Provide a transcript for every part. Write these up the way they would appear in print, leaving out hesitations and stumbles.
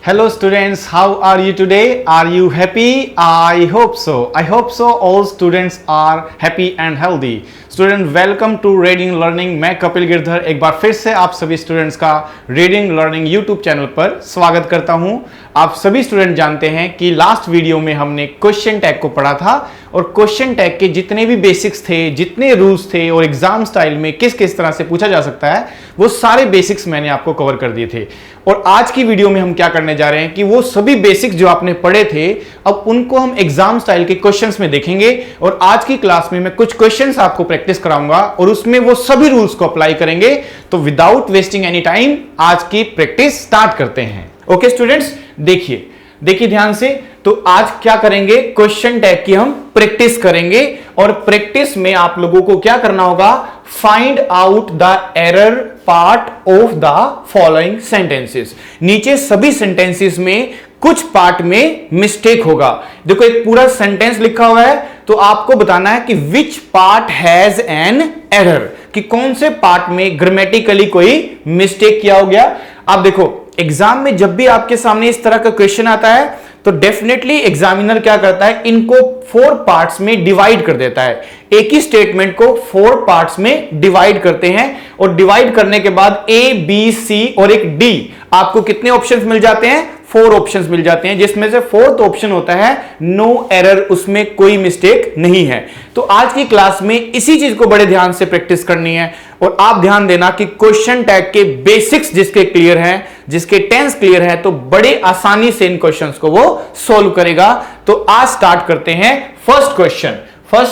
Hello students, how are you today? Are you happy? I hope so. I hope so all students are happy and healthy. Student welcome to reading learning. मैं कपिल गिरधर एक बार फिर से आप सभी students का reading learning YouTube channel पर स्वागत करता हूं। आप सभी स्टूडेंट जानते हैं कि लास्ट वीडियो में हमने क्वेश्चन टैग को पढ़ा था और क्वेश्चन टैग के जितने भी बेसिक्स थे, जितने रूल्स थे और एग्जाम स्टाइल में किस किस तरह से पूछा जा सकता है, वो सारे बेसिक्स मैंने आपको कवर कर दिए थे। और आज की वीडियो में हम क्या करने जा रहे हैं कि वो सभी बेसिक्स जो आपने पढ़े थे, अब उनको हम एग्जाम स्टाइल के क्वेश्चंस में देखेंगे। और आज की क्लास में मैं कुछ क्वेश्चंस आपको प्रैक्टिस कराऊंगा और उसमें वो सभी रूल्स को अप्लाई करेंगे। तो विदाउट वेस्टिंग एनी टाइम आज की प्रैक्टिस स्टार्ट करते हैं। ओके स्टूडेंट्स, देखिए ध्यान से। तो आज क्या करेंगे, क्वेश्चन टैग की हम प्रैक्टिस करेंगे और प्रैक्टिस में आप लोगों को क्या करना होगा, find out the error part of the following sentences. नीचे सभी सेंटेंसेस में कुछ पार्ट में मिस्टेक होगा। देखो एक पूरा सेंटेंस लिखा हुआ है तो आपको बताना है कि which part has an error, कि कौन से पार्ट में ग्रामेटिकली कोई मिस्टेक किया हो गया। आप देखो एग्जाम में जब भी आपके सामने इस तरह का क्वेश्चन आता है तो डेफिनेटली एग्जामिनर क्या करता है, इनको 4 पार्ट्स में डिवाइड कर देता है। एक ही स्टेटमेंट को 4 पार्ट्स में डिवाइड करते हैं और डिवाइड करने के बाद ए, बी, सी और एक डी, आपको कितने ऑप्शंस मिल जाते हैं, 4 ऑप्शंस मिल जाते हैं, जिसमें से 4th ऑप्शन होता है नो एरर, उसमें कोई मिस्टेक नहीं है। तो आज की क्लास में इसी चीज को बड़े ध्यान से प्रैक्टिस करनी है। और आप ध्यान देना कि क्वेश्चन टैग के बेसिक्स जिसके क्लियर हैं, जिसके टेंस क्लियर है, तो बड़े आसानी से इन क्वेश्चंस को वो सॉल्व करेगा। तो आज स्टार्ट करते हैं फर्स्ट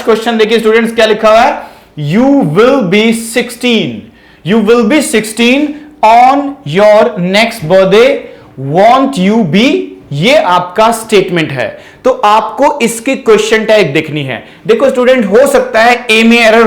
क्वेश्चन देखिए स्टूडेंट्स क्या लिखा हुआ है, you will be 16 on your next birthday, won't you be, ये आपका स्टेटमेंट है। तो आपको इसकी क्वेश्चन टैग देखनी है। देखो स्टूडेंट, हो सकता है ए में एरर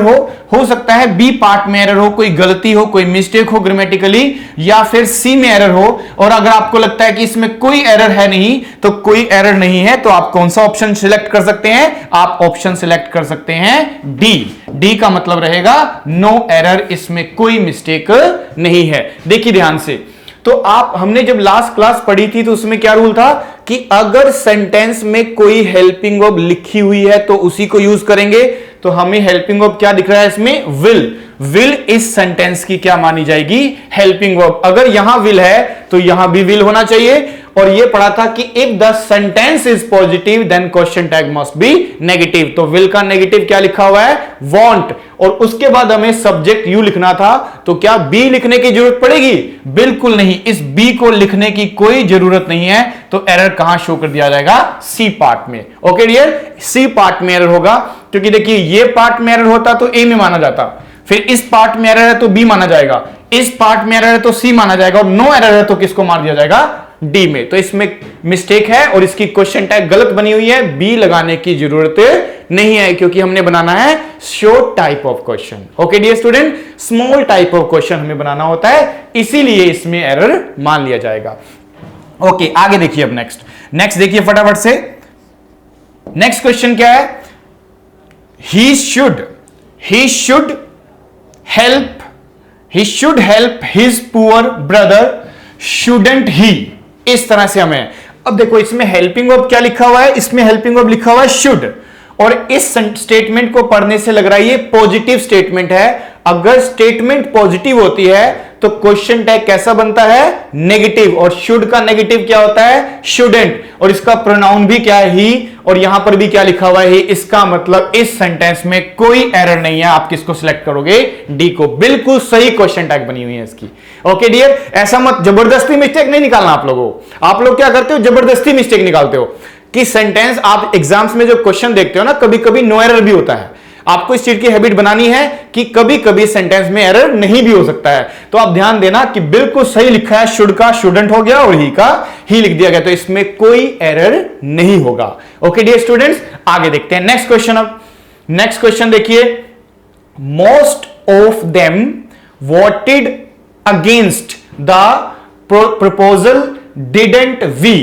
हो सकता है बी पार्ट में एरर हो, कोई गलती हो, कोई मिस्टेक हो ग्रामेटिकली, या फिर सी में एरर हो। और अगर आपको लगता है कि इसमें कोई एरर है नहीं, तो कोई एरर नहीं है, तो आप कौन सा ऑप्शन सिलेक्ट कर सकते हैं, आप ऑप्शन सिलेक्ट कर सकते हैं डी का मतलब रहेगा नो एरर, इसमें कोई मिस्टेक नहीं है। देखिए ध्यान से, तो हमने जब लास्ट क्लास पढ़ी थी तो उसमें क्या रूल था कि अगर सेंटेंस में कोई हेल्पिंग वर्ब लिखी हुई है तो उसी को यूज करेंगे। तो हमें हेल्पिंग वर्ब क्या दिख रहा है इसमें, विल इस सेंटेंस की क्या मानी जाएगी, हेल्पिंग वर्ब। अगर यहां विल है तो यहां भी विल होना चाहिए। और यह पढ़ा था कि if the sentence is positive then question tag must be negative. तो विल का नेगेटिव क्या लिखा हुआ है, वांट। और उसके बाद हमें सब्जेक्ट यू लिखना था, तो क्या बी लिखने की जरूरत पड़ेगी, बिल्कुल नहीं, इस बी को लिखने की कोई जरूरत नहीं है। तो एरर कहां शो कर दिया जाएगा, सी पार्ट में। ओके डियर, सी पार्ट में एरर होगा, क्योंकि देखिए ये पार्ट में एरर होता तो ए में माना जाता, फिर इस पार्ट में एरर है तो बी माना जाएगा, इस पार्ट में एरर है तो सी माना जाएगा, और नो एरर है तो किसको मार दिया जाएगा, डी में। तो इसमें मिस्टेक है और इसकी क्वेश्चन टैग गलत बनी हुई है, बी लगाने की जरूरत नहीं है, क्योंकि हमने बनाना है short type of question. Okay dear student, small type of question हमें बनाना होता है, इसीलिए इसमें एरर मान लिया जाएगा। ओके आगे देखिए, अब नेक्स्ट देखिए फटाफट से। नेक्स्ट क्वेश्चन क्या है, he should help his poor brother, shouldn't he, इस तरह से हमें। अब देखो इसमें हेल्पिंग वर्ब क्या लिखा हुआ है, इसमें हेल्पिंग वर्ब लिखा हुआ है शुड, और इस स्टेटमेंट को पढ़ने से लग रहा है ये पॉजिटिव स्टेटमेंट है। अगर स्टेटमेंट पॉजिटिव होती है तो क्वेश्चन टैग कैसा बनता है, नेगेटिव, और शुड का नेगेटिव क्या होता है, शुडेंट, और इसका प्रोनाउन भी क्या है, ही, और यहां पर भी क्या लिखा हुआ है, ही। इसका मतलब इस सेंटेंस में कोई एरर नहीं है। आप किसको सिलेक्ट करोगे, डी को। बिल्कुल सही क्वेश्चन टैग बनी हुई है इसकी। ओके डियर, ऐसा मत जबरदस्ती मिस्टेक नहीं निकालना आप लोगों। आप लोग क्या करते हो, जबरदस्ती मिस्टेक निकालते हो कि सेंटेंस, आप एग्जाम्स में जो क्वेश्चन देखते हो ना, कभी कभी नो एरर भी होता है। आपको इस चीज की हैबिट बनानी है कि कभी कभी सेंटेंस में एरर नहीं भी हो सकता है। तो आप ध्यान देना कि बिल्कुल सही लिखा है, शुड का शुडंट हो गया और ही का ही लिख दिया गया, तो इसमें कोई एरर नहीं होगा। ओके डियर स्टूडेंट्स, आगे देखते हैं नेक्स्ट क्वेश्चन। अब नेक्स्ट क्वेश्चन देखिए, most of them voted against the proposal didn't we.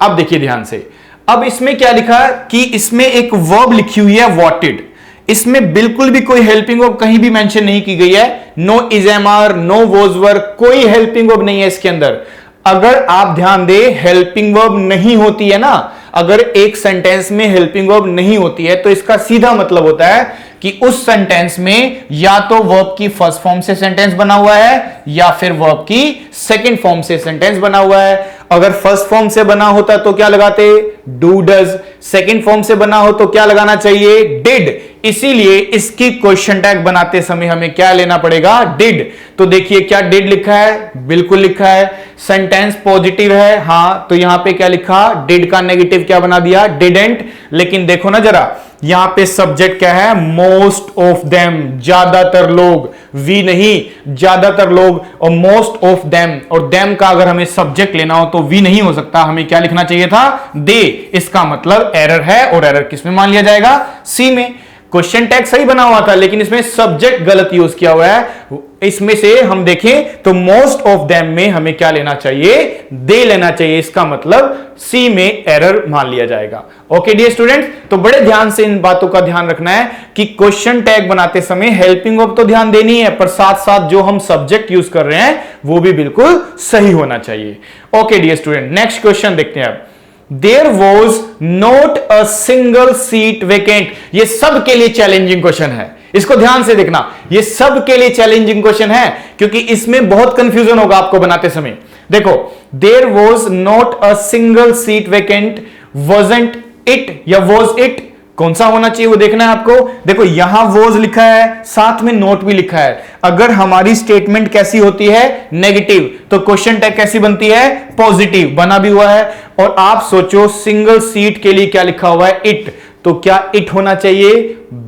अब देखिए ध्यान से, अब इसमें क्या लिखा कि इसमें एक वर्ब लिखी हुई है वोटेड, इसमें बिल्कुल भी कोई हेल्पिंग वर्ब कहीं भी मेंशन नहीं की गई है। No is am are, no was were, कोई हेल्पिंग वर्ब नहीं है इसके अंदर। अगर आप ध्यान दे हेल्पिंग वर्ब नहीं होती है ना, अगर एक सेंटेंस में हेल्पिंग वर्ब नहीं होती है तो इसका सीधा मतलब होता है कि उस सेंटेंस में या तो वर्ब की फर्स्ट फॉर्म से सेंटेंस बना हुआ है या फिर वर्ब की सेकंड फॉर्म से सेंटेंस बना हुआ है। अगर फर्स्ट फॉर्म से बना होता तो क्या लगाते, डू डज। सेकंड फॉर्म से बना हो तो क्या लगाना चाहिए, डिड। इसीलिए इसकी क्वेश्चन टैग बनाते समय हमें क्या लेना पड़ेगा, डिड। तो देखिए क्या डिड लिखा है, बिल्कुल लिखा है। सेंटेंस पॉजिटिव है, हां, तो यहां पे क्या लिखा, डिड का नेगेटिव क्या बना दिया, डिडेंट। लेकिन देखो ना जरा, यहां पे सब्जेक्ट क्या है, मोस्ट ऑफ देम, ज्यादातर लोग, वी नहीं, ज्यादातर लोग, और मोस्ट ऑफ देम, और देम का अगर हमें सब्जेक्ट लेना हो तो वी नहीं हो सकता, हमें क्या लिखना चाहिए था, दे। इसका मतलब एरर है, और एरर किस में मान लिया जाएगा, सी में। क्वेश्चन टैग सही बना हुआ था लेकिन इसमें सब्जेक्ट गलत यूज किया हुआ है। इसमें से हम देखें तो मोस्ट ऑफ देम में हमें क्या लेना चाहिए, दे लेना चाहिए। इसका मतलब सी में एरर मान लिया जाएगा। ओके डियर स्टूडेंट्स, तो बड़े ध्यान से इन बातों का ध्यान रखना है कि क्वेश्चन टैग बनाते समय हेल्पिंग वर्ब तो ध्यान देनी है, पर साथ साथ जो हम सब्जेक्ट यूज कर रहे हैं वो भी बिल्कुल सही होना चाहिए। Okay dear student, next question देखते हैं अब। There was not a single seat vacant। ये सब के लिए चैलेंजिंग क्वेश्चन है, इसको ध्यान से देखना। ये सब के लिए चैलेंजिंग क्वेश्चन है क्योंकि इसमें बहुत कंफ्यूजन होगा आपको बनाते समय। देखो, there was not a single seat vacant, wasn't it या was it, कौन सा होना चाहिए वो देखना है आपको। देखो यहां was लिखा है, साथ में नोट भी लिखा है। अगर हमारी स्टेटमेंट कैसी होती है, नेगेटिव, तो क्वेश्चन टैग कैसी बनती है, पॉजिटिव, बना भी हुआ है। और आप सोचो सिंगल सीट के लिए क्या लिखा हुआ है, इट, तो क्या इट होना चाहिए,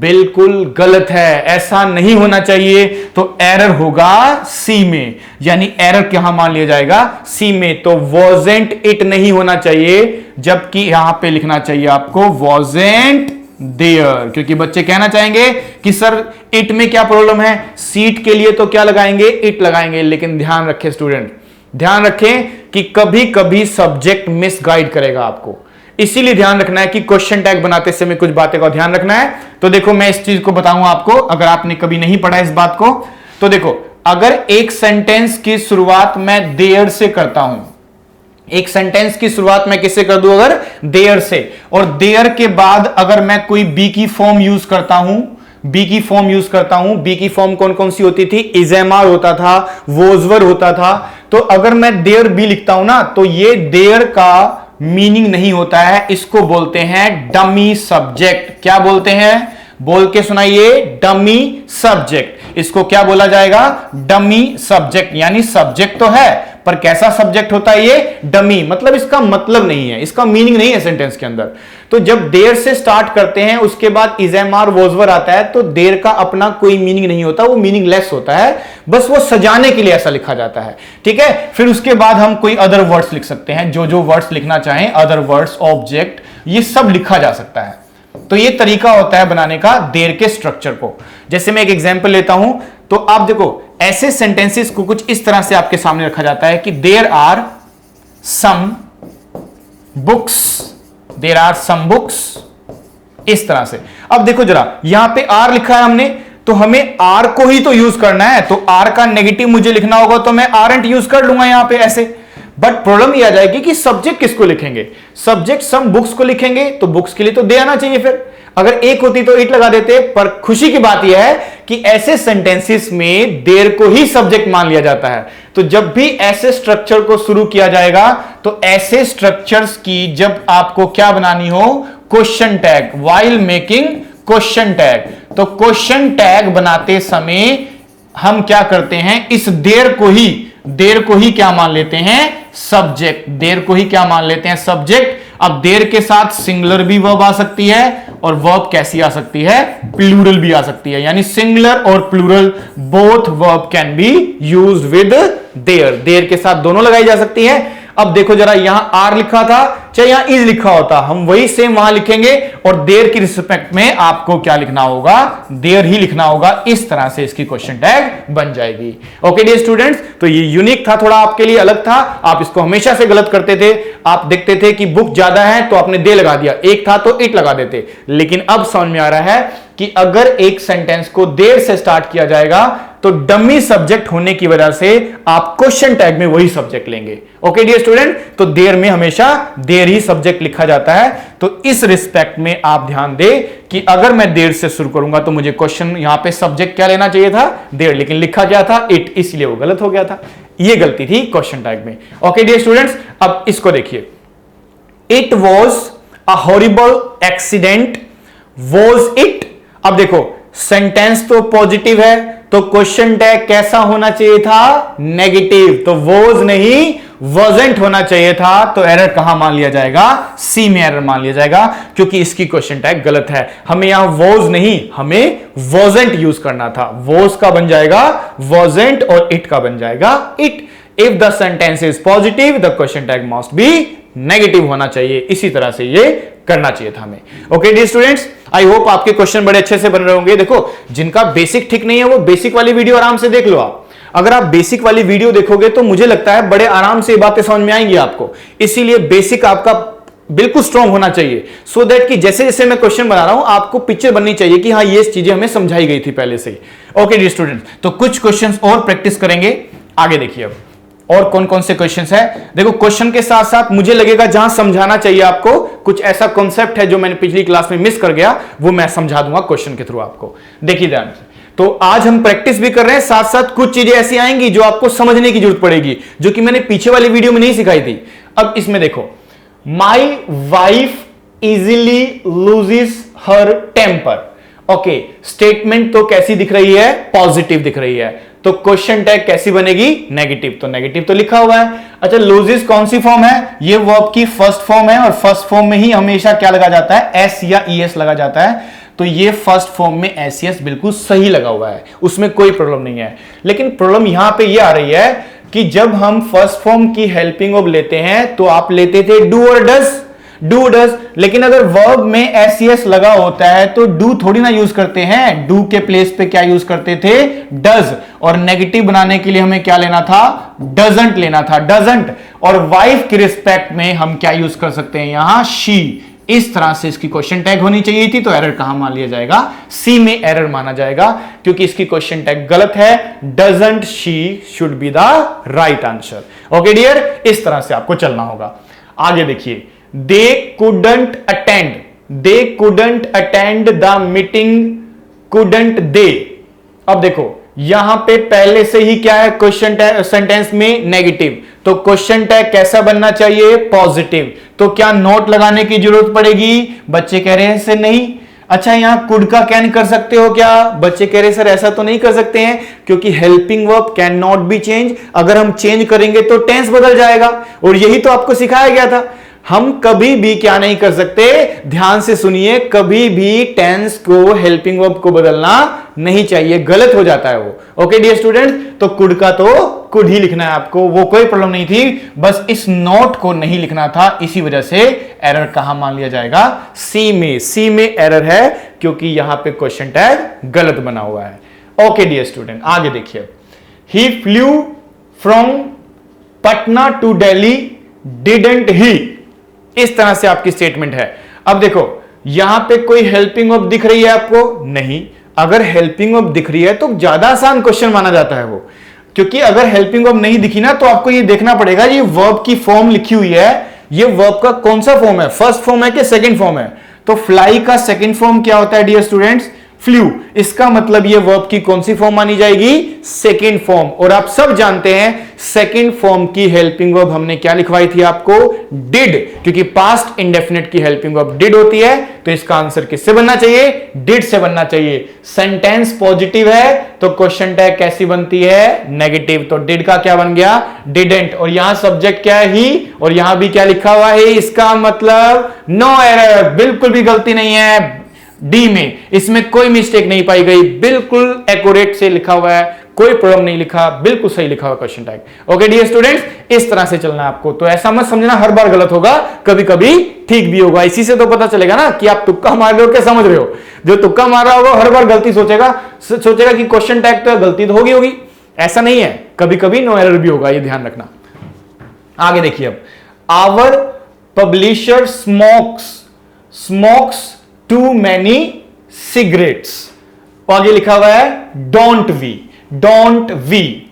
बिल्कुल गलत है, ऐसा नहीं होना चाहिए। तो एरर होगा सी में, यानी एरर क्या मान लिया जाएगा, सी में। तो wasn't it नहीं होना चाहिए, जबकि यहां पे लिखना चाहिए आपको wasn't there, क्योंकि बच्चे कहना चाहेंगे कि सर इट में क्या प्रॉब्लम है, सीट के लिए तो क्या लगाएंगे, इट लगाएंगे। लेकिन ध्यान रखें स्टूडेंट, ध्यान रखें कि कभी कभी सब्जेक्ट मिस गाइड करेगा आपको, इसीलिए ध्यान रखना है कि क्वेश्चन टैग बनाते समय कुछ बातें का ध्यान रखना है। तो देखो मैं इस चीज को बताऊंगा आपको, अगर आपने कभी नहीं पढ़ा इस बात को, तो देखो अगर एक सेंटेंस की शुरुआत मैं देयर से करता हूं, एक सेंटेंस की शुरुआत मैं किससे कर दूं, अगर देयर से, और देयर के बाद अगर मैं कोई बी की फॉर्म यूज करता हूं, बी की फॉर्म यूज करता हूं, बी की फॉर्म कौन कौन सी होती थी, इजेमार होता था, वोजवर होता था। तो अगर मैं देयर बी लिखता हूं ना, तो ये देयर का मीनिंग नहीं होता है, इसको बोलते हैं डमी सब्जेक्ट। क्या बोलते हैं, बोल के सुनाइए, डमी सब्जेक्ट। इसको क्या बोला जाएगा, डमी सब्जेक्ट। यानी सब्जेक्ट तो है पर कैसा सब्जेक्ट होता है ये, डमी, मतलब इसका मतलब नहीं है, इसका मीनिंग नहीं है सेंटेंस के अंदर। तो जब देर से स्टार्ट करते हैं उसके बाद इजेमार वोजवर आता है, तो देर का अपना कोई मीनिंग नहीं होता, वो मीनिंगलेस होता है, बस वो सजाने के लिए ऐसा लिखा जाता है। ठीक है, फिर उसके बाद हम कोई अदर वर्ड्स लिख सकते हैं, जो जो वर्ड्स लिखना चाहें, अदर वर्ड्स, ऑब्जेक्ट, ये सब लिखा जा सकता है। तो ये तरीका होता है बनाने का देर के स्ट्रक्चर को। जैसे मैं एक एग्जांपल लेता हूं, तो आप देखो ऐसे सेंटेंसेस को कुछ इस तरह से आपके सामने रखा जाता है कि there are some books, there are some books, इस तरह से। अब देखो जरा, यहां पे आर लिखा है हमने, तो हमें आर को ही तो यूज करना है, तो आर का नेगेटिव मुझे लिखना होगा, तो मैं आरंट यूज कर लूंगा यहां पे ऐसे। बट प्रॉब्लम यह आ जाएगी कि सब्जेक्ट किसको लिखेंगे, सब्जेक्ट सम बुक्स को लिखेंगे, तो बुक्स के लिए तो दे आना चाहिए। फिर अगर एक होती तो इट लगा देते, पर खुशी की बात यह है कि ऐसे सेंटेंसेस में देर को ही सब्जेक्ट मान लिया जाता है। तो जब भी ऐसे स्ट्रक्चर को शुरू किया जाएगा, तो ऐसे स्ट्रक्चर्स की जब आपको क्या बनानी हो, question tag, while making question tag, तो क्वेश्चन टैग बनाते समय हम क्या करते हैं, इस देर को ही क्या मान लेते हैं, सब्जेक्ट। देर को ही क्या मान लेते हैं, सब्जेक्ट। अब देर के साथ सिंगुलर भी वर्ब आ सकती है, और वर्ब कैसी आ सकती है, प्लूरल भी आ सकती है, यानी सिंगुलर और plural both verb can be used with there. There के साथ दोनों लगाई जा सकती है। अब देखो जरा, यहां आर लिखा था, चाहे यहां इज लिखा होता, हम वही सेम वहां लिखेंगे, और देर की रिस्पेक्ट में आपको क्या लिखना होगा, देर ही लिखना होगा। इस तरह से इसकी क्वेश्चन टैग बन जाएगी। ओके डियर स्टूडेंट्स, तो ये यूनिक था, थोड़ा आपके लिए अलग था। आप इसको हमेशा से गलत करते थे, आप देखते थे कि बुक ज्यादा है तो आपने दे लगा दिया, एक था तो इट लगा देते। लेकिन अब समझ में आ रहा है कि अगर एक सेंटेंस को देर से स्टार्ट किया जाएगा तो डमी सब्जेक्ट होने की वजह से आप क्वेश्चन टैग में वही सब्जेक्ट लेंगे। ओके डियर स्टूडेंट, तो देयर में हमेशा देयर ही सब्जेक्ट लिखा जाता है। तो इस रिस्पेक्ट में आप ध्यान दें कि अगर मैं देयर से शुरू करूंगा तो मुझे क्वेश्चन यहां पे सब्जेक्ट क्या लेना चाहिए था, देयर, लेकिन लिखा क्या था, इट, इसलिए वो गलत हो गया था। ये गलती थी क्वेश्चन टैग में। ओके डियर स्टूडेंट्स, अब इसको देखिए, it was a horrible accident, was it. अब देखो सेंटेंस तो पॉजिटिव है, तो क्वेश्चन टैग कैसा होना चाहिए था, नेगेटिव। तो वॉज नहीं wasn't होना चाहिए था। तो एरर कहां मान लिया जाएगा, सी में एरर मान लिया जाएगा, क्योंकि इसकी क्वेश्चन टैग गलत है। हमें यहां was नहीं, हमें wasn't यूज करना था। was का बन जाएगा wasn't और it का बन जाएगा it। If the sentence is positive the question tag must be negative होना चाहिए। इसी तरह से ये करना चाहिए था हमें। Okay dear students, I hope आपके क्वेश्चन बड़े अच्छे से बन रहे होंगे। देखो जिनका बेसिक ठीक नहीं है वो बेसिक वाली वीडियो आराम से देख लो आप। अगर आप बेसिक वाली वीडियो देखोगे तो मुझे लगता है बड़े आराम से ये बातें समझ में आएंगी आपको। इसीलिए बेसिक आपका बिल्कुल स्ट्रांग होना चाहिए, सो दैट कि जैसे जैसे मैं क्वेश्चन बना रहा हूं आपको पिक्चर बननी चाहिए कि हाँ ये चीजें हमें समझाई गई थी पहले से ही। ओके डियर स्टूडेंट्स, तो कुछ क्वेश्चंस और प्रैक्टिस करेंगे। आगे देखिए अब और कौन कौन से क्वेश्चंस है। देखो क्वेश्चन के साथ साथ मुझे लगेगा जहां समझाना चाहिए आपको, कुछ ऐसा कॉन्सेप्ट है जो मैंने पिछली क्लास में मिस कर गया, वो मैं समझा दूंगा क्वेश्चन के थ्रू आपको। देखिए ध्यान से, तो आज हम प्रैक्टिस भी कर रहे हैं, साथ साथ कुछ चीजें ऐसी आएंगी जो आपको समझने की जरूरत पड़ेगी, जो कि मैंने पीछे वाली वीडियो में नहीं सिखाई थी। अब इसमें देखो, my wife easily loses her temper. Okay, statement तो कैसी दिख रही है, पॉजिटिव दिख रही है, तो क्वेश्चन टैग कैसी बनेगी, नेगेटिव। तो नेगेटिव तो लिखा हुआ है। अच्छा, लूजेस कौन सी फॉर्म है, ये वर्ब की फर्स्ट फॉर्म है, और फर्स्ट फॉर्म में ही हमेशा क्या लगा जाता है, एस या ईएस लगा जाता है। तो ये फर्स्ट फॉर्म में एस ईएस बिल्कुल सही लगा हुआ है, उसमें कोई प्रॉब्लम नहीं है। लेकिन प्रॉब्लम यहां पे ये आ रही है कि जब हम फर्स्ट फॉर्म की हेल्पिंग वर्ब लेते हैं तो आप लेते थे डू और डज, डू डज। लेकिन अगर वर्ब में एस लगा होता है तो डू थोड़ी ना यूज करते हैं, डू के प्लेस पे क्या यूज करते थे, डज। और नेगेटिव बनाने के लिए हमें क्या लेना था, डजंट लेना था, डजंट। और वाइफ के रिस्पेक्ट में हम क्या यूज कर सकते हैं यहां, शी। इस तरह से इसकी क्वेश्चन टैग होनी चाहिए थी, तो एरर कहां मान लिया जाएगा, सी में एरर माना जाएगा, क्योंकि इसकी क्वेश्चन टैग गलत है। Doesn't she should be the right answer. Okay dear, इस तरह से आपको चलना होगा। आगे देखिए, they couldn't attend the meeting, couldn't they। अब देखो यहां पे पहले से ही क्या है, क्वेश्चन टैग सेंटेंस में नेगेटिव, तो क्वेश्चन टैग कैसा बनना चाहिए, पॉजिटिव। तो क्या नोट लगाने की जरूरत पड़ेगी, बच्चे कह रहे हैं से नहीं। अच्छा, यहां कुड का कैन कर सकते हो क्या, बच्चे कह रहे सर ऐसा तो नहीं कर सकते हैं, क्योंकि helping verb can not be change. अगर हम चेंज करेंगे तो टेंस बदल जाएगा, और यही तो आपको सिखाया गया था। हम कभी भी क्या नहीं कर सकते, ध्यान से सुनिए, कभी भी टेंस को हेल्पिंग वर्ब को बदलना नहीं चाहिए, गलत हो जाता है वो। ओके डियर स्टूडेंट, तो कुड का तो कुड ही लिखना है आपको, वो कोई प्रॉब्लम नहीं थी, बस इस नोट को नहीं लिखना था, इसी वजह से एरर कहां मान लिया जाएगा, सी में। सी में एरर है क्योंकि यहां पे क्वेश्चन टैग गलत बना हुआ है। ओके डियर स्टूडेंट, आगे देखिए, he flew from Patna to Delhi, didn't he. इस तरह से आपकी स्टेटमेंट है। अब देखो यहां पे कोई हेल्पिंग वर्ब दिख रही है आपको, नहीं। अगर हेल्पिंग वर्ब दिख रही है तो ज्यादा आसान क्वेश्चन माना जाता है वो, क्योंकि अगर हेल्पिंग वर्ब नहीं दिखी ना तो आपको ये देखना पड़ेगा ये वर्ब की फॉर्म लिखी हुई है, ये वर्ब का कौन सा फॉर्म है, फर्स्ट फॉर्म है कि सेकंड फॉर्म है। तो फ्लाई का सेकंड फॉर्म क्या होता है डियर स्टूडेंट्स, फ्लू। इसका मतलब ये वर्ब की कौन सी फॉर्म मानी जाएगी, सेकंड फॉर्म। और आप सब जानते हैं सेकंड फॉर्म की हेल्पिंग वर्ब हमने क्या लिखवाई थी आपको, डिड, क्योंकि पास्ट इंडेफिनिट की हेल्पिंग वर्ब डिड होती है। तो इसका आंसर किससे बनना चाहिए, डिड से बनना चाहिए। सेंटेंस पॉजिटिव है तो क्वेश्चन टैग कैसी बनती है, नेगेटिव। तो डिड का क्या बन गया, डिडेंट। और यहां सब्जेक्ट क्या है, ही, और यहां भी क्या लिखा हुआ है, इसका मतलब नो एरर, बिल्कुल भी गलती नहीं है डी में, इसमें कोई मिस्टेक नहीं पाई गई, बिल्कुल एक्यूरेट से लिखा हुआ है, कोई प्रॉब्लम नहीं लिखा, बिल्कुल सही लिखा हुआ question tag. Okay dear students, इस तरह से चलना है आपको। तो ऐसा मत समझना हर बार गलत होगा, कभी कभी ठीक भी होगा। इसी से तो पता चलेगा ना कि आप तुक्का मार रहे हो क्या समझ रहे हो। जो तुक्का मार रहा होगा हर बार गलती सोचेगा कि क्वेश्चन टैग तो गलती तो होगी। ऐसा नहीं है, कभी कभी नो एरर भी होगा, ये ध्यान रखना। आगे देखिए, अब our publisher smokes too many cigarettes, आगे लिखा हुआ है डोंट वी। Don't we.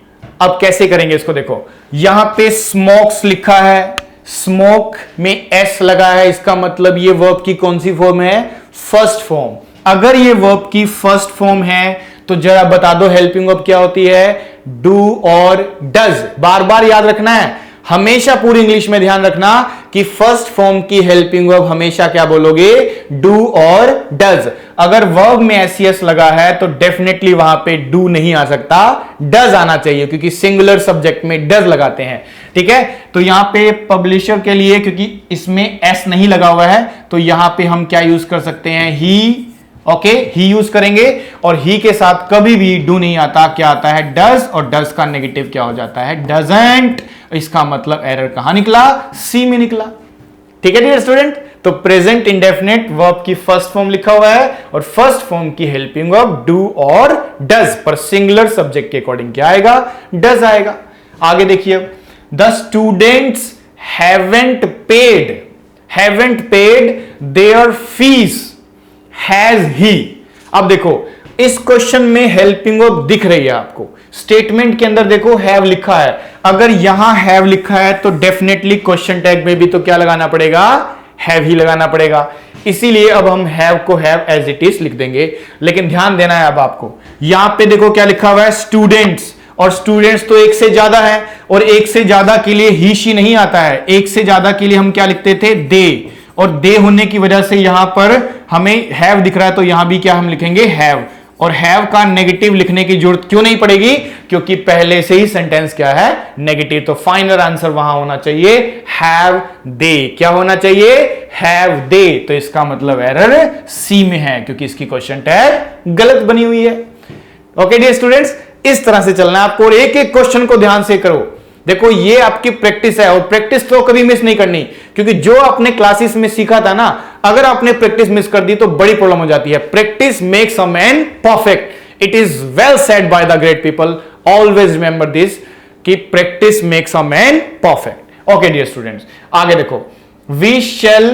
अब कैसे करेंगे इसको, देखो यहां पे स्मोक्स लिखा है, स्मोक में एस लगा है, इसका मतलब ये वर्ब की कौन सी फॉर्म है, फर्स्ट फॉर्म। अगर ये वर्ब की फर्स्ट फॉर्म है तो जरा बता दो हेल्पिंग वर्ब क्या होती है, डू और डज। बार बार याद रखना है, हमेशा पूरी इंग्लिश में ध्यान रखना कि फर्स्ट फॉर्म की हेल्पिंग वर्ब हमेशा क्या बोलोगे, डू और डज। अगर वर्ब में एस लगा है तो डेफिनेटली वहां पे डू नहीं आ सकता, डज आना चाहिए, क्योंकि सिंगुलर सब्जेक्ट में डज लगाते हैं। ठीक है, तो यहां पे पब्लिशर के लिए क्योंकि इसमें एस नहीं लगा हुआ है तो यहां पे हम क्या यूज कर सकते हैं, ही। ओके, ही यूज करेंगे, और ही के साथ कभी भी डू नहीं आता, क्या आता है, डज, और डज का नेगेटिव क्या हो जाता है, डजंट। इसका मतलब एरर कहां निकला, सी में निकला। ठीक है डियर स्टूडेंट, तो प्रेजेंट इंडेफिनिट वर्ब की फर्स्ट फॉर्म लिखा हुआ है और फर्स्ट फॉर्म की हेल्पिंग वर्ब डू और डज, पर सिंगुलर सब्जेक्ट के अकॉर्डिंग क्या आएगा, डज आएगा। आगे देखिए, the students haven't paid there fees has he. अब देखो इस क्वेश्चन में हेल्पिंग वर्ब दिख रही है आपको, स्टेटमेंट के अंदर देखो हैव लिखा है। अगर यहां हैव लिखा है तो डेफिनेटली क्वेश्चन टैग में भी तो क्या लगाना पड़ेगा, हैव ही लगाना पड़ेगा। इसीलिए अब हम हैव को हैव एज इट इज लिख देंगे। लेकिन ध्यान देना है अब आपको, यहां पे देखो क्या लिखा हुआ है, स्टूडेंट्स, और स्टूडेंट्स तो एक से ज्यादा है, और एक से ज्यादा के लिए ही शी नहीं आता है, एक से ज्यादा के लिए हम क्या लिखते थे, दे, और दे होने की वजह से यहां पर हमें हैव दिख रहा है तो यहां भी क्या हम लिखेंगे, हैव। और हैव का नेगेटिव लिखने की जरूरत क्यों नहीं पड़ेगी, क्योंकि पहले से ही सेंटेंस क्या है, नेगेटिव। तो फाइनल आंसर वहां होना चाहिए हैव दे। क्या होना चाहिए, हैव दे। तो इसका मतलब एरर सी में है, क्योंकि इसकी क्वेश्चन टैग गलत बनी हुई है। ओके डियर स्टूडेंट्स, इस तरह से चलना है आपको, और एक एक क्वेश्चन को ध्यान से करो। देखो ये आपकी प्रैक्टिस है, और प्रैक्टिस तो कभी मिस नहीं करनी, क्योंकि जो आपने क्लासेस में सीखा था ना, अगर आपने प्रैक्टिस मिस कर दी तो बड़ी प्रॉब्लम हो जाती है। Practice makes a man perfect. It is well said by the great people, always remember this, कि practice makes a man perfect. Okay dear students, आगे देखो, we shall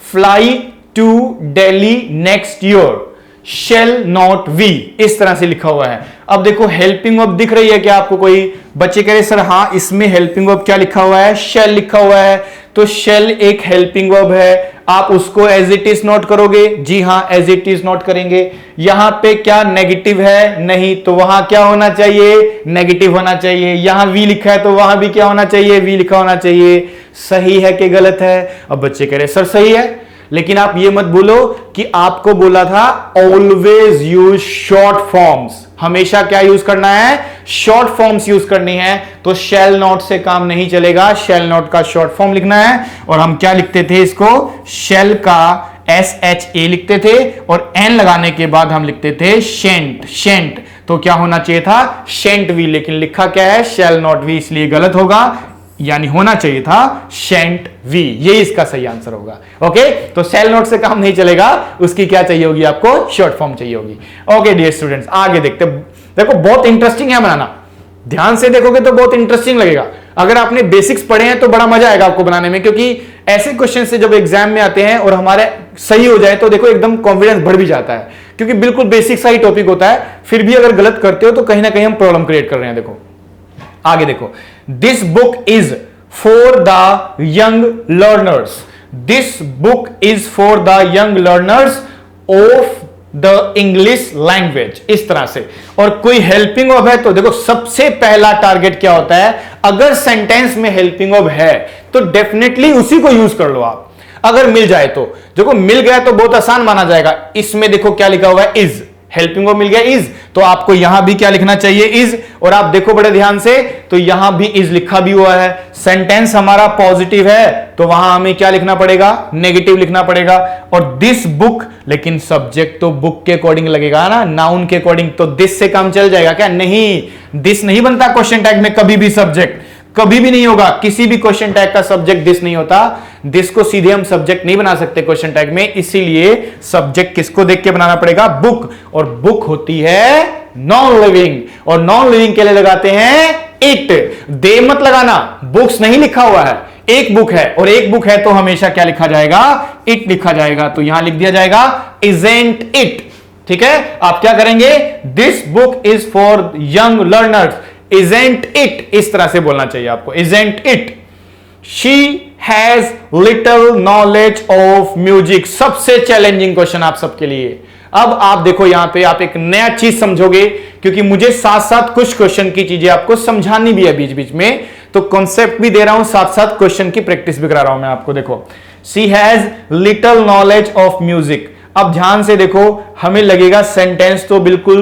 fly to Delhi next year, shall not we, इस तरह से लिखा हुआ है। अब देखो हेल्पिंग वर्ब दिख रही है क्या आपको, कोई बच्चे कह रहे सर हाँ इसमें हेल्पिंग वर्ब क्या लिखा हुआ है, shall लिखा हुआ है। तो shall एक हेल्पिंग वर्ब है, आप उसको एज इट इज नोट करोगे, जी हाँ एज इट इज नोट करेंगे। यहां पे क्या नेगेटिव है, नहीं, तो वहां क्या होना चाहिए, नेगेटिव होना चाहिए। यहां वी लिखा है तो वहां भी क्या होना चाहिए, वी लिखा होना चाहिए। सही है कि गलत है। अब बच्चे कह रहे सर सही है, लेकिन आप ये मत बोलो कि आपको बोला था ऑलवेज यूज शॉर्ट फॉर्म्स, हमेशा क्या यूज करना है, शॉर्ट फॉर्म्स यूज करनी है। तो शैल नॉट से काम नहीं चलेगा, शैल नॉट का शॉर्ट फॉर्म लिखना है। और हम क्या लिखते थे इसको, शैल का SHA लिखते थे, और एन लगाने के बाद हम लिखते थे शेंट, शेंट। तो क्या होना चाहिए था, शेंट वी, लेकिन लिखा क्या है, शैल नॉट वी, इसलिए गलत होगा, यानी होना चाहिए था शेंट वी। ये इसका सही आंसर होगा। ओके, तो शेल नोट से काम नहीं चलेगा, उसकी क्या चाहिए होगी, आपको शॉर्ट फॉर्म चाहिए होगी। ओके डियर स्टूडेंट्स, आगे देखते। देखो बहुत इंटरेस्टिंग है बनाना, ध्यान से देखोगे तो बहुत इंटरेस्टिंग लगेगा। अगर आपने बेसिक्स पढ़े हैं तो बड़ा मजा आएगा आपको बनाने में, क्योंकि ऐसे क्वेश्चन से जब एग्जाम में आते हैं और हमारे सही हो जाए तो देखो एकदम कॉन्फिडेंस बढ़ भी जाता है, क्योंकि बिल्कुल बेसिक सा ही टॉपिक होता है। फिर भी अगर गलत करते हो तो कहीं ना कहीं हम प्रॉब्लम क्रिएट कर रहे हैं। देखो आगे देखो, this book is for the young learners, this book is for the young learners of the English language, इस तरह से। और कोई हेल्पिंग वर्ब है तो देखो सबसे पहला टारगेट क्या होता है, अगर सेंटेंस में हेल्पिंग वर्ब है तो डेफिनेटली उसी को यूज कर लो आप, अगर मिल जाए तो। देखो मिल गया तो बहुत आसान माना जाएगा। इसमें देखो क्या लिखा हुआ है, इज, हेल्पिंग वर्ब मिल गया इज, तो आपको यहां भी क्या लिखना चाहिए, इज। और आप देखो बड़े ध्यान से, तो यहां भी इज लिखा भी हुआ है। सेंटेंस हमारा पॉजिटिव है तो वहां हमें क्या लिखना पड़ेगा, नेगेटिव लिखना पड़ेगा। और दिस बुक, लेकिन सब्जेक्ट तो बुक के अकॉर्डिंग लगेगा ना, नाउन के अकॉर्डिंग। तो दिस से काम चल जाएगा क्या, नहीं, दिस नहीं बनता क्वेश्चन टैग में कभी भी, सब्जेक्ट कभी भी नहीं होगा, किसी भी क्वेश्चन टैग का सब्जेक्ट दिस नहीं होता। दिस को सीधे हम सब्जेक्ट नहीं बना सकते क्वेश्चन टैग में, इसीलिए सब्जेक्ट किसको देख के बनाना पड़ेगा, बुक। और बुक होती है नॉन लिविंग, और नॉन लिविंग के लिए लगाते हैं इट। दे मत लगाना, बुक्स नहीं लिखा हुआ है, एक बुक है, और एक बुक है तो हमेशा क्या लिखा जाएगा, इट लिखा जाएगा। तो यहां लिख दिया जाएगा इजेंट इट। ठीक है, आप क्या करेंगे, this book is for young learners, isn't it, इस तरह से बोलना चाहिए आपको, isn't it, she has little knowledge of music. सबसे चैलेंजिंग क्वेश्चन आप सबके लिए। अब आप देखो यहां पे आप एक नया चीज समझोगे, क्योंकि मुझे साथ साथ कुछ क्वेश्चन की चीजें आपको समझानी भी है बीच बीच में, तो कॉन्सेप्ट भी दे रहा हूं, साथ साथ क्वेश्चन की प्रैक्टिस भी करा रहा हूं मैं आपको। देखो, she has little knowledge of music. अब ध्यान से देखो, हमें लगेगा सेंटेंस तो बिल्कुल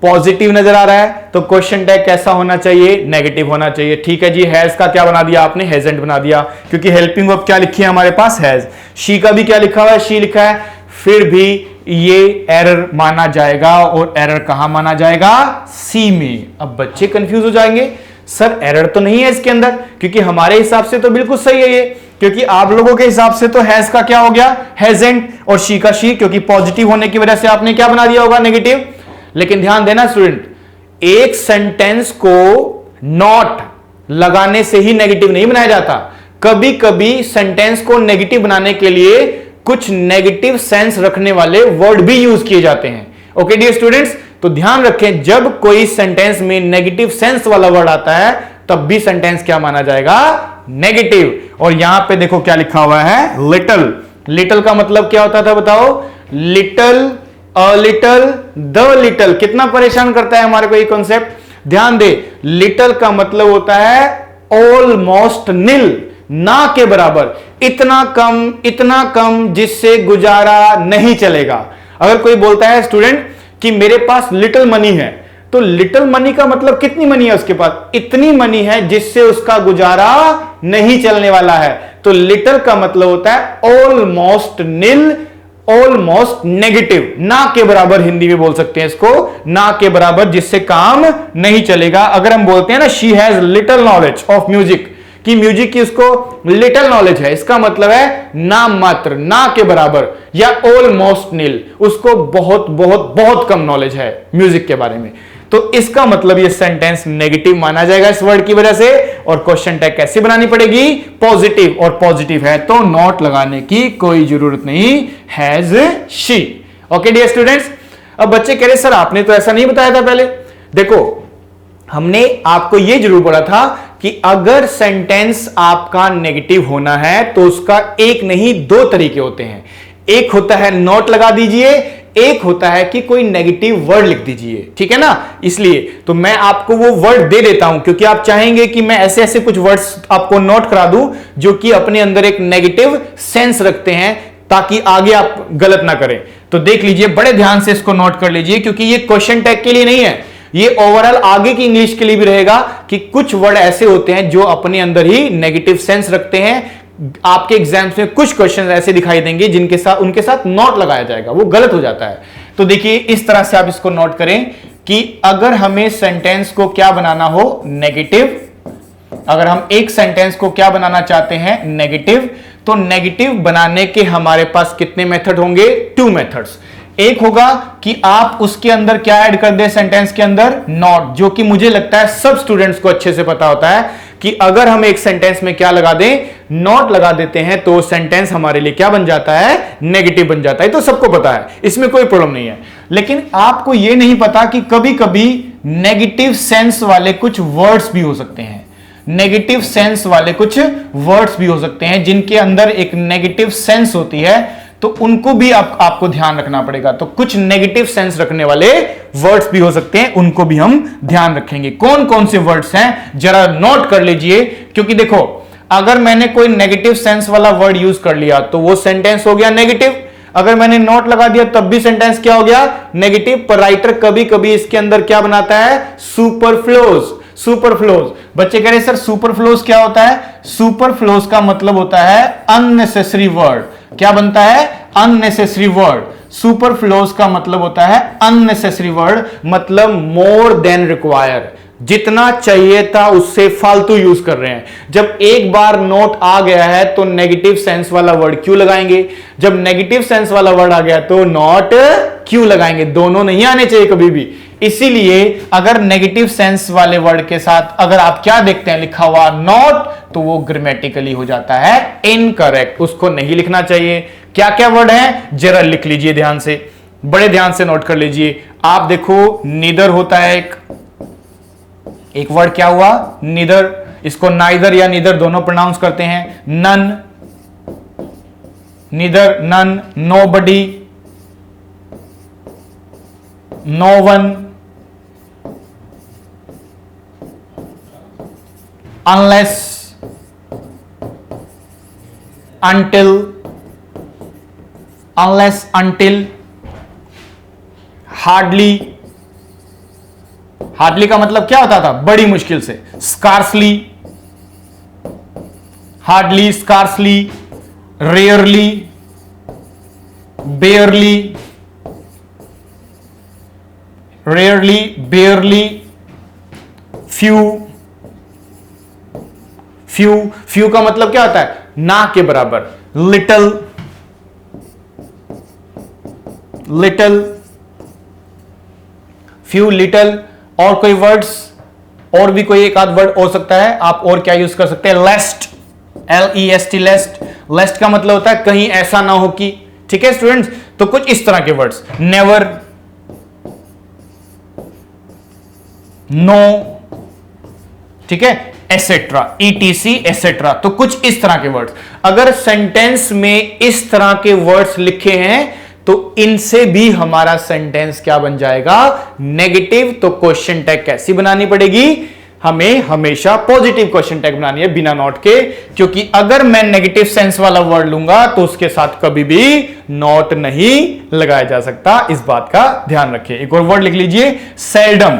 पॉजिटिव नजर आ रहा है, तो क्वेश्चन टैग कैसा होना चाहिए, नेगेटिव होना चाहिए। ठीक है जी, हैज का क्या बना दिया आपने, हैजंट बना दिया, क्योंकि हेल्पिंग वर्ब क्या लिखी है हमारे पास, हैज। शी का भी क्या लिखा हुआ है, शी लिखा है, फिर भी ये एरर माना जाएगा, और एरर कहां माना जाएगा, सी में। अब बच्चे कंफ्यूज हो जाएंगे, सर एरर तो नहीं है इसके अंदर, क्योंकि हमारे हिसाब से तो बिल्कुल सही है ये, क्योंकि आप लोगों के हिसाब से तो हैज का क्या हो गया, हैजंट, और शी का शी, क्योंकि पॉजिटिव होने की वजह से आपने क्या बना दिया होगा, नेगेटिव। लेकिन ध्यान देना स्टूडेंट, एक सेंटेंस को नॉट लगाने से ही नेगेटिव नहीं बनाया जाता। कभी कभी सेंटेंस को नेगेटिव बनाने के लिए कुछ नेगेटिव सेंस रखने वाले वर्ड भी यूज किए जाते हैं। ओके डियर स्टूडेंट्स, तो ध्यान रखें, जब कोई सेंटेंस में नेगेटिव सेंस वाला वर्ड आता है तब भी सेंटेंस क्या माना जाएगा, नेगेटिव। और यहां पे देखो क्या लिखा हुआ है, लिटिल। लिटिल का मतलब क्या होता था बताओ, little, a little, the little. कितना परेशान करता है हमारे को ये कॉन्सेप्ट। ध्यान दे, लिटिल का मतलब होता है ऑलमोस्ट निल, ना के बराबर, इतना कम जिससे गुजारा नहीं चलेगा। अगर कोई बोलता है स्टूडेंट कि मेरे पास लिटिल मनी है, तो लिटिल मनी का मतलब कितनी मनी है उसके पास, इतनी मनी है जिससे उसका गुजारा नहीं चलने वाला है। तो लिटिल का मतलब होता है ऑलमोस्ट निल, ऑलमोस्ट नेगेटिव, ना के बराबर हिंदी में बोल सकते हैं इसको, ना के बराबर जिससे काम नहीं चलेगा। अगर हम बोलते हैं ना she has little knowledge of music, कि म्यूजिक की उसको लिटिल नॉलेज है, इसका मतलब है नाम मात्र, ना के बराबर, या ऑलमोस्ट नील, उसको बहुत बहुत बहुत कम नॉलेज है म्यूजिक के बारे में। तो इसका मतलब ये सेंटेंस नेगेटिव माना जाएगा इस वर्ड की वजह से। और क्वेश्चन टैग कैसे बनानी पड़ेगी, पॉजिटिव, और पॉजिटिव है तो नॉट लगाने की कोई जरूरत नहीं, has she. Okay dear students, अब बच्चे कह रहे सर आपने तो ऐसा नहीं बताया था पहले। देखो, हमने आपको यह जरूर बोला था कि अगर सेंटेंस आपका नेगेटिव होना है तो उसका एक नहीं दो तरीके होते हैं। एक होता है नॉट लगा दीजिए, एक होता है कि कोई नेगेटिव वर्ड लिख दीजिए, ठीक है ना। इसलिए तो मैं आपको वो वर्ड दे देता हूं, क्योंकि आप चाहेंगे कि मैं ऐसे ऐसे कुछ वर्ड्स आपको नोट करा दूं जो कि अपने अंदर एक नेगेटिव सेंस रखते हैं, ताकि आगे आप गलत ना करें। तो देख लीजिए, बड़े ध्यान से इसको नोट कर लीजिए, क्योंकि ये क्वेश्चन टैग के लिए नहीं है, ये ओवरऑल आगे की इंग्लिश के लिए भी रहेगा कि कुछ वर्ड ऐसे होते हैं जो अपने अंदर ही नेगेटिव सेंस रखते हैं। आपके एग्जाम्स में कुछ क्वेश्चन ऐसे दिखाई देंगे जिनके साथ उनके साथ नॉट लगाया जाएगा, वो गलत हो जाता है। तो देखिए, इस तरह से आप इसको नोट करें कि अगर हमें सेंटेंस को क्या बनाना हो, नेगेटिव, अगर हम एक सेंटेंस को क्या बनाना चाहते हैं, नेगेटिव, तो नेगेटिव बनाने के हमारे पास कितने मेथड होंगे, 2 मेथड्स। एक होगा कि आप उसके अंदर क्या ऐड कर दे, सेंटेंस के अंदर नॉट, जो कि मुझे लगता है सब स्टूडेंट्स को अच्छे से पता होता है कि अगर हम एक सेंटेंस में क्या लगा दें, नॉट लगा देते हैं, तो सेंटेंस हमारे लिए क्या बन जाता है, नेगेटिव बन जाता है। तो सबको पता है, इसमें कोई प्रॉब्लम नहीं है। लेकिन आपको यह नहीं पता कि कभी कभी नेगेटिव सेंस वाले कुछ वर्ड्स भी हो सकते हैं, नेगेटिव सेंस वाले कुछ वर्ड्स भी हो सकते हैं जिनके अंदर एक नेगेटिव सेंस होती है, तो उनको भी आपको ध्यान रखना पड़ेगा। तो कुछ नेगेटिव सेंस रखने वाले वर्ड्स भी हो सकते हैं, उनको भी हम ध्यान रखेंगे। कौन कौन से वर्ड्स हैं जरा नोट कर लीजिए, क्योंकि देखो, अगर मैंने कोई नेगेटिव सेंस वाला वर्ड यूज कर लिया तो वो सेंटेंस हो गया नेगेटिव। अगर मैंने नोट लगा दिया तब भी सेंटेंस क्या हो गया, नेगेटिव। पर राइटर कभी कभी इसके अंदर क्या बनाता है, सुपरफ्लोज। सुपरफ्लोज, बच्चे कह रहे सर सुपरफ्लोज क्या होता है, सुपरफ्लोज का मतलब होता है अननेसेसरी वर्ड। क्या बनता है, अननेसेसरी वर्ड। सुपरफ्लोज का मतलब होता है अननेसेसरी वर्ड, मतलब मोर देन रिक्वायर, जितना चाहिए था उससे फालतू यूज कर रहे हैं। जब एक बार नोट आ गया है तो नेगेटिव सेंस वाला वर्ड क्यों लगाएंगे, जब नेगेटिव सेंस वाला वर्ड आ गया तो नॉट क्यों लगाएंगे, दोनों नहीं आने चाहिए कभी भी। इसीलिए अगर नेगेटिव सेंस वाले वर्ड के साथ अगर आप क्या देखते हैं लिखा हुआ नॉट, तो वो ग्रामेटिकली हो जाता है इनकरेक्ट, उसको नहीं लिखना चाहिए। क्या क्या वर्ड है जरा लिख लीजिए ध्यान से। बड़े ध्यान से नोट कर लीजिए। आप देखो नीदर होता है एक वर्ड क्या हुआ, नीदर। इसको नाइदर या नीदर दोनों प्रोनाउंस करते हैं। None, neither, none, nobody, no one, unless, until, unless, until, hardly, hardly का मतलब क्या होता था, बड़ी मुश्किल से। scarcely, hardly, scarcely, rarely, barely, rarely, barely, few, few, few का मतलब क्या होता है, ना के बराबर। Little, little, few, little. और कोई वर्ड्स, और भी कोई एक आध वर्ड हो सकता है, आप और क्या यूज कर सकते हैं, लेस्ट, LEST, लेस्ट। लेस्ट का मतलब होता है कहीं ऐसा ना हो कि, ठीक है स्टूडेंट्स। तो कुछ इस तरह के वर्ड्स, नेवर, नो, ठीक है, एसेट्रा, ETC, एसेट्रा। तो कुछ इस तरह के वर्ड्स, अगर सेंटेंस में इस तरह के वर्ड्स लिखे हैं तो इनसे भी हमारा सेंटेंस क्या बन जाएगा, नेगेटिव। तो क्वेश्चन टैग कैसी बनानी पड़ेगी, हमें हमेशा पॉजिटिव क्वेश्चन टैग बनानी है बिना नॉट के, क्योंकि अगर मैं नेगेटिव सेंस वाला वर्ड लूंगा तो उसके साथ कभी भी नॉट नहीं लगाया जा सकता। इस बात का ध्यान रखिए। एक और वर्ड लिख लीजिए, सेल्डम।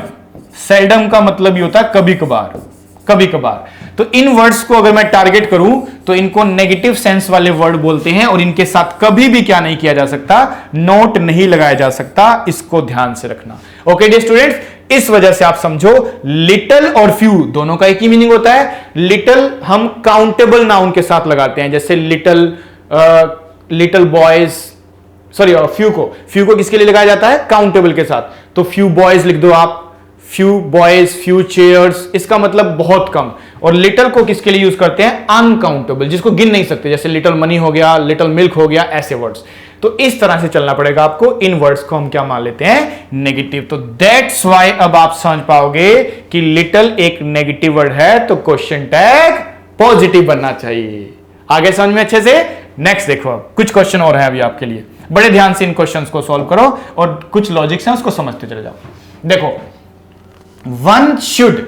सेल्डम का मतलब ये होता है कभी कभार, कभी कभार। तो इन वर्ड्स को अगर मैं टारगेट करूं तो इनको नेगेटिव सेंस वाले वर्ड बोलते हैं और इनके साथ कभी भी क्या नहीं किया जा सकता, नोट नहीं लगाया जा सकता। इसको ध्यान से रखना। ओके डियर स्टूडेंट्स, इस वजह से आप समझो लिटिल और फ्यू दोनों का एक ही मीनिंग होता है। लिटिल हम काउंटेबल नाउन के साथ लगाते हैं, जैसे little, little boys, sorry few को किसके लिए लगाया जाता है, काउंटेबल के साथ। तो फ्यू बॉयज लिख दो आप, फ्यू बॉयज, फ्यू चेयर्स, इसका मतलब बहुत कम। और लिटिल को किसके लिए यूज करते हैं, अनकाउंटेबल, जिसको गिन नहीं सकते, जैसे लिटिल मनी हो गया, लिटिल मिल्क हो गया, ऐसे वर्ड्स। तो इस तरह से चलना पड़ेगा आपको। इन वर्ड्स को हम क्या मान लेते हैं, नेगेटिव। तो दैट्स व्हाई अब आप समझ पाओगे कि लिटिल एक नेगेटिव वर्ड है, तो क्वेश्चन टैग पॉजिटिव बनना चाहिए। आगे समझ में अच्छे से। नेक्स्ट देखो, कुछ क्वेश्चन और है अभी आपके लिए, बड़े ध्यान से इन क्वेश्चंस को सॉल्व करो और कुछ लॉजिक्स हैं उसको समझते चले जाओ। देखो, one should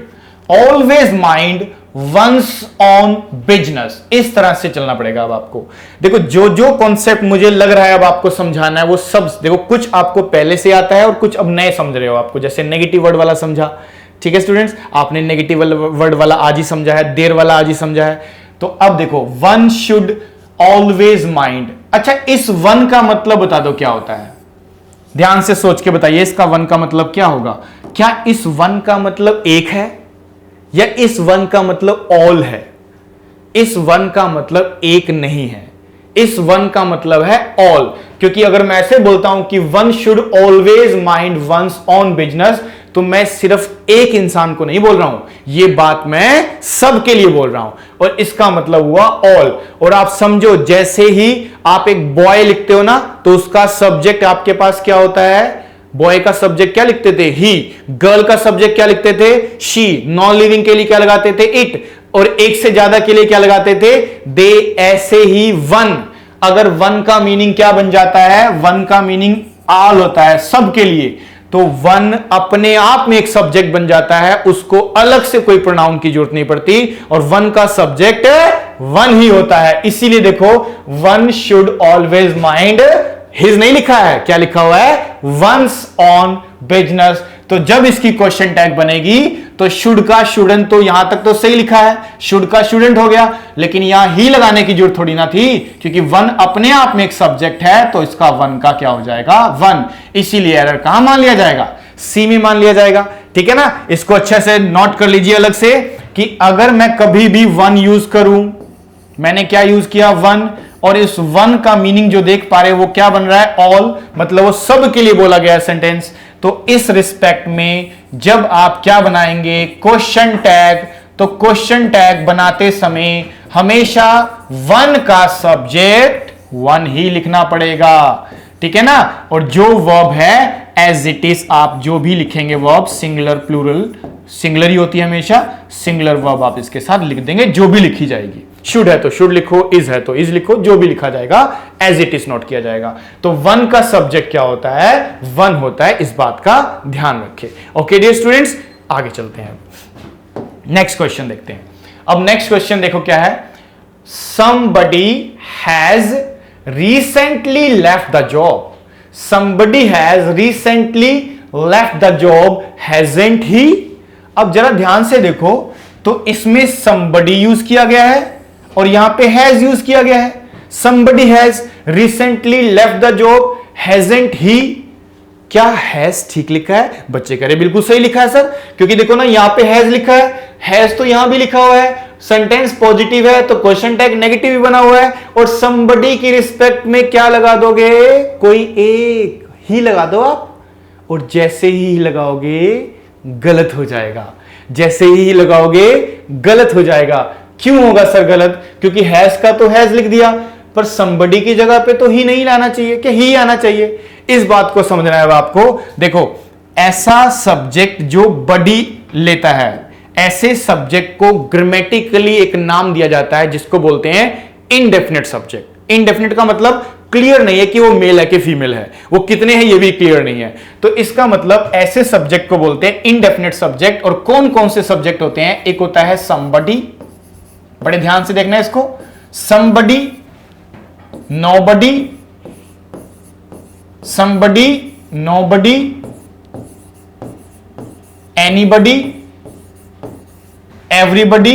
always mind one's own business, इस तरह से चलना पड़ेगा अब आपको। देखो, जो जो कॉन्सेप्ट मुझे लग रहा है अब आपको समझाना है वो सब देखो, कुछ आपको पहले से आता है और कुछ अब नए समझ रहे हो आपको। जैसे नेगेटिव वर्ड वाला समझा, ठीक है स्टूडेंट्स, आपने नेगेटिव वर्ड वाला आज ही समझा है, देर वाला आज ही समझा है। तो अब देखो, वन शुड ऑलवेज माइंड। अच्छा, इस वन का मतलब बता दो क्या होता है, ध्यान से सोच के बताइए, इसका वन का मतलब क्या होगा। क्या इस वन का मतलब एक है, या इस वन का मतलब ऑल है? इस वन का मतलब एक नहीं है, इस वन का मतलब है ऑल। क्योंकि अगर मैं ऐसे बोलता हूं कि one should always mind one's own business, तो मैं सिर्फ एक इंसान को नहीं बोल रहा हूं, यह बात मैं सबके लिए बोल रहा हूं, और इसका मतलब हुआ ऑल। और आप समझो, जैसे ही आप एक बॉय लिखते हो ना, तो उसका सब्जेक्ट आपके पास क्या होता है, बॉय का सब्जेक्ट क्या लिखते थे, ही। गर्ल का सब्जेक्ट क्या लिखते थे, शी। नॉन लिविंग के लिए क्या लगाते थे, इट। और एक से ज्यादा के लिए क्या लगाते थे, दे। ऐसे ही वन, अगर वन का मीनिंग क्या बन जाता है, वन का मीनिंग ऑल होता है, सबके लिए। तो वन अपने आप में एक सब्जेक्ट बन जाता है, उसको अलग से कोई प्रोनाउन की जरूरत नहीं पड़ती, और वन का सब्जेक्ट वन ही होता है। इसीलिए देखो, one should always mind, his नहीं लिखा है, क्या लिखा हुआ है, वंस ऑन बिजनेस। तो जब इसकी क्वेश्चन टैग बनेगी तो शुड का शुडंट, तो यहां तक तो सही लिखा है, शुड का शुडंट हो गया, लेकिन यहां ही लगाने की जरूरत थोड़ी ना थी, क्योंकि वन अपने आप में एक सब्जेक्ट है, तो इसका वन का क्या हो जाएगा, वन। इसीलिए एरर कहां मान लिया जाएगा, सी में मान लिया जाएगा। ठीक है ना, इसको अच्छे से नोट कर लीजिए अलग से, कि अगर मैं कभी भी वन यूज करूं, मैंने क्या यूज किया, वन, और इस वन का मीनिंग जो देख पा रहे हैं वो क्या बन रहा है, ऑल, मतलब वो सब के लिए बोला गया सेंटेंस। तो इस रिस्पेक्ट में जब आप क्या बनाएंगे, क्वेश्चन टैग, तो क्वेश्चन टैग बनाते समय हमेशा वन का सब्जेक्ट वन ही लिखना पड़ेगा। ठीक है ना। और जो वर्ब है एज इट इज आप जो भी लिखेंगे वर्ब, सिंगुलर प्लूरल, सिंगुलर ही होती है हमेशा, सिंगुलर वर्ब आप इसके साथ लिख देंगे, जो भी लिखी जाएगी। शुड है तो शुड लिखो, इज है तो इज लिखो, जो भी लिखा जाएगा एज इट इज नोट किया जाएगा। तो वन का सब्जेक्ट क्या होता है, वन होता है, इस बात का ध्यान रखें। ओके डियर स्टूडेंट्स, आगे चलते हैं, नेक्स्ट क्वेश्चन देखते हैं। अब नेक्स्ट क्वेश्चन देखो क्या है, somebody has recently left the job, somebody has recently left the job, hasn't he? अब जरा ध्यान से देखो तो इसमें somebody यूज किया गया है और यहां पे has यूज किया गया है। somebody has recently left the job, hasn't he? क्या हैज ठीक लिखा है? बच्चे कह रहे बिल्कुल सही लिखा है सर, क्योंकि देखो ना यहां पे हैज लिखा है, हैज तो यहां भी लिखा हुआ है, सेंटेंस पॉजिटिव है तो क्वेश्चन टैग नेगेटिव भी बना हुआ है, और somebody की रिस्पेक्ट में क्या लगा दोगे, कोई एक ही लगा दो आप, और जैसे ही लगाओगे गलत हो जाएगा, जैसे ही लगाओगे गलत हो जाएगा। क्यों होगा सर गलत? क्योंकि हैज का तो हैज लिख दिया, पर somebody की जगह पे तो ही नहीं लाना चाहिए, कि ही आना चाहिए। इस बात को समझना है आपको। देखो ऐसा सब्जेक्ट जो बडी लेता है, ऐसे सब्जेक्ट को ग्रामेटिकली एक नाम दिया जाता है जिसको बोलते हैं इनडेफिनेट सब्जेक्ट। इनडेफिनेट का मतलब क्लियर नहीं है कि वो मेल है कि फीमेल है, वो कितने हैं ये भी क्लियर नहीं है, तो इसका मतलब ऐसे सब्जेक्ट को बोलते हैं इनडेफिनेट सब्जेक्ट। और कौन कौन से सब्जेक्ट होते हैं, एक होता है somebody, बड़े ध्यान से देखना है इसको, somebody, nobody, somebody, nobody, anybody, everybody,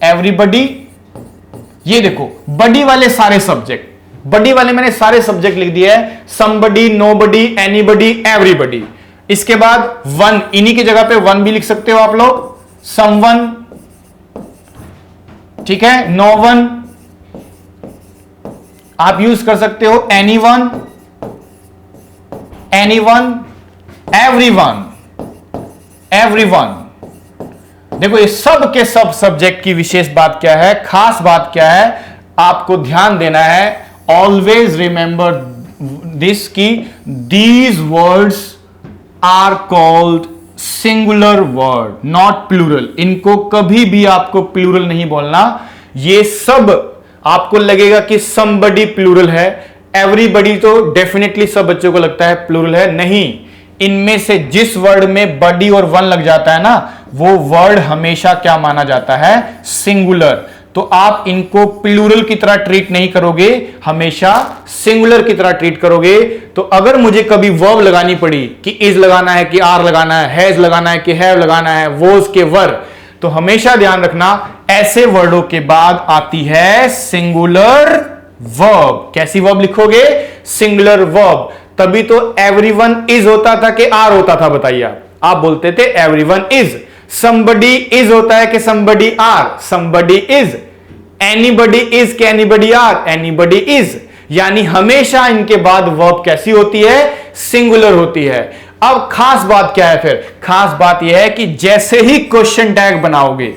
everybody। ये देखो बडी वाले सारे सब्जेक्ट, बडी वाले मैंने सारे सब्जेक्ट लिख दिया है, somebody, nobody, anybody, everybody। इसके बाद वन, इन्हीं की जगह पे वन भी लिख सकते हो आप लोग, someone, ठीक है, no one, आप यूज कर सकते हो anyone, anyone, everyone, everyone। देखो ये सब के सब सब्जेक्ट की विशेष बात क्या है, खास बात क्या है, आपको ध्यान देना है। ऑलवेज रिमेंबर दिस की these words are called singular word, not plural. इनको कभी भी आपको प्लूरल नहीं बोलना। ये सब आपको लगेगा कि somebody प्लूरल है, एवरीबडी तो डेफिनेटली सब बच्चों को लगता है प्लूरल है, नहीं। इनमें से जिस वर्ड में बडी और वन लग जाता है ना, वो वर्ड हमेशा क्या माना जाता है, सिंगुलर। तो आप इनको प्लूरल की तरह ट्रीट नहीं करोगे, हमेशा सिंगुलर की तरह ट्रीट करोगे। तो अगर मुझे कभी वर्ब लगानी पड़ी कि इज लगाना है कि आर लगाना है, हैज लगाना है कि हैव लगाना है, वोज के वर, तो हमेशा ध्यान रखना ऐसे वर्डों के बाद आती है सिंगुलर वर्ब। कैसी वर्ब लिखोगे, सिंगुलर वर्ब। तभी तो एवरीवन इज होता था कि आर होता था, बताइए आप बोलते थे एवरीवन इज। somebody इज होता है कि somebody are, somebody is. anybody is कि anybody आर, anybody इज। यानी हमेशा इनके बाद वर्ब कैसी होती है, सिंगुलर होती है। अब खास बात क्या है, फिर खास बात यह है कि जैसे ही क्वेश्चन टैग बनाओगे,